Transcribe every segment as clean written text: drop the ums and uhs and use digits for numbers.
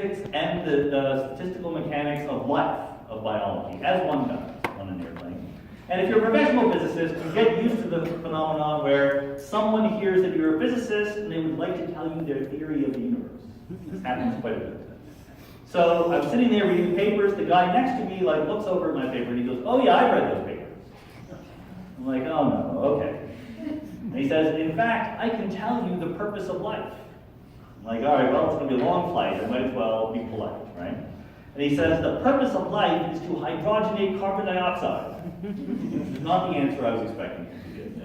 and the statistical mechanics of life, of biology, as one does on an airplane. And if you're a professional physicist, you get used to the phenomenon where someone hears that you're a physicist and they would like to tell you their theory of the universe. This happens quite a bit. So I'm sitting there reading papers, the guy next to me looks over at my paper and he goes, "Oh yeah, I've read those papers." I'm like, "Oh no, okay." And he says, "In fact, I can tell you the purpose of life." I'm like, "All right, well, it's going to be a long flight. I might as well be polite, right?" And he says, "The purpose of life is to hydrogenate carbon dioxide." Which is not the answer I was expecting him to give.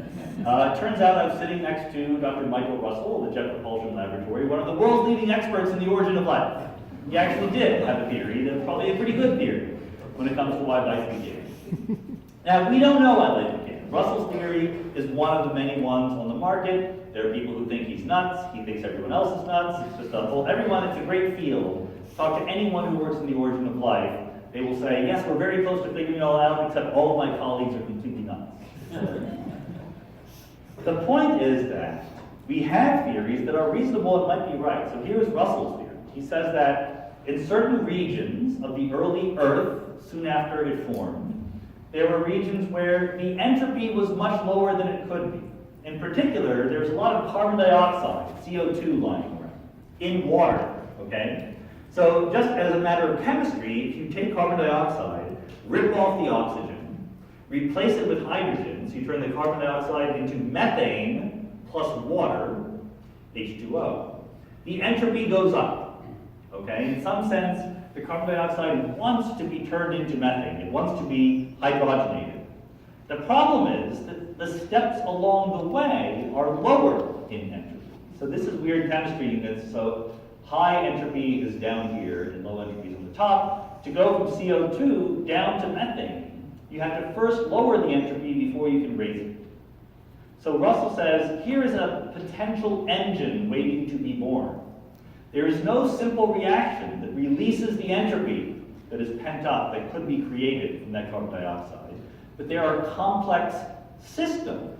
It turns out I was sitting next to Dr. Michael Russell of the Jet Propulsion Laboratory, one of the world's leading experts in the origin of life. He actually did have a theory that's probably a pretty good theory when it comes to why life began. Now, we don't know why life began. Russell's theory is one of the many ones on the market. There are people who think he's nuts. He thinks everyone else is nuts. It's just it's a great field. Talk to anyone who works in the origin of life. They will say, "Yes, we're very close to figuring it all out, except all of my colleagues are completely nuts." The point is that we have theories that are reasonable and might be right. So here's Russell's theory. He says that in certain regions of the early Earth, soon after it formed, there were regions where the entropy was much lower than it could be. In particular, there's a lot of carbon dioxide, CO2, lying around, in water, okay? So just as a matter of chemistry, if you take carbon dioxide, rip off the oxygen, replace it with hydrogen, so you turn the carbon dioxide into methane plus water, H2O, the entropy goes up. Okay, in some sense, the carbon dioxide wants to be turned into methane. It wants to be hydrogenated. The problem is that the steps along the way are lower in entropy. So this is weird chemistry units. So high entropy is down here and low entropy is on the top. To go from CO2 down to methane, you have to first lower the entropy before you can raise it. So Russell says, here is a potential engine waiting to be born. There is no simple reaction that releases the entropy that is pent up, that could be created from that carbon dioxide. But there are complex systems,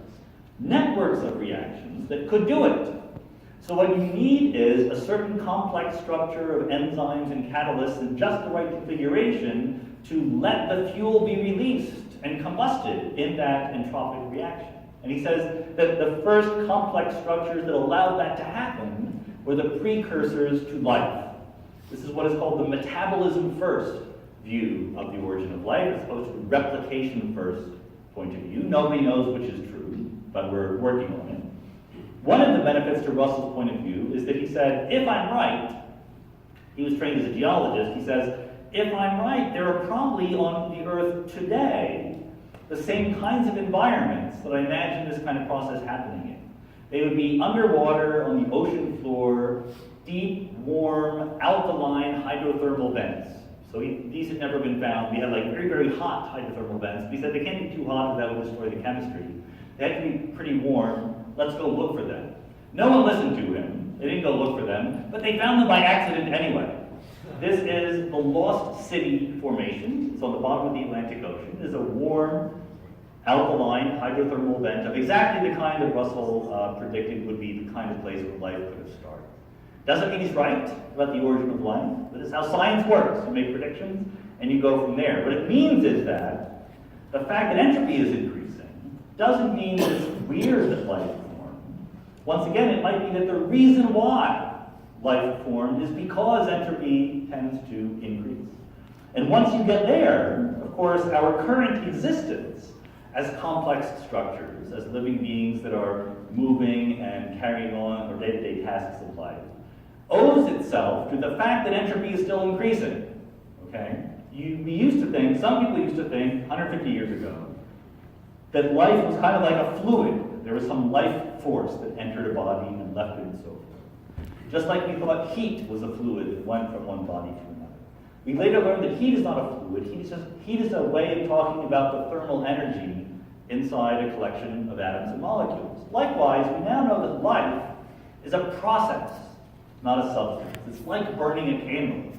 networks of reactions that could do it. So what you need is a certain complex structure of enzymes and catalysts in just the right configuration to let the fuel be released and combusted in that entropic reaction. And he says that the first complex structures that allowed that to happen were the precursors to life. This is what is called the metabolism first view of the origin of life, as opposed to the replication first point of view. Nobody knows which is true, but we're working on it. One of the benefits to Russell's point of view is that he said, if I'm right, he was trained as a geologist, he says, if I'm right, there are probably on the Earth today the same kinds of environments that I imagine this kind of process happening in. They would be underwater on the ocean floor, deep, warm, alkaline hydrothermal vents. So these had never been found. We had very, very hot hydrothermal vents. We said they can't be too hot or that would destroy the chemistry. They had to be pretty warm. Let's go look for them. No one listened to him. They didn't go look for them, but they found them by accident anyway. This is the Lost City Formation. It's on the bottom of the Atlantic Ocean. It's a warm, alkaline hydrothermal vent of exactly the kind that Russell predicted would be the kind of place where life could have started. Doesn't mean he's right about the origin of life, but it's how science works. You make predictions and you go from there. What it means is that the fact that entropy is increasing doesn't mean that it's weird that life formed. Once again, it might be that the reason why life formed is because entropy tends to increase. And once you get there, of course, our current existence as complex structures, as living beings that are moving and carrying on our day-to-day tasks of life, owes itself to the fact that entropy is still increasing. Okay? We used to think, some people used to think 150 years ago, that life was kind of like a fluid. There was some life force that entered a body and left it and so forth. Just like we thought heat was a fluid that went from one body to another. We later learned that heat is not a fluid. Heat is a way of talking about the thermal energy inside a collection of atoms and molecules. Likewise, we now know that life is a process, not a substance. It's like burning a candle.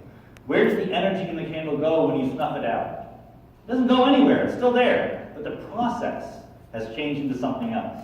Where does the energy in the candle go when you snuff it out? It doesn't go anywhere. It's still there. But the process has changed into something else.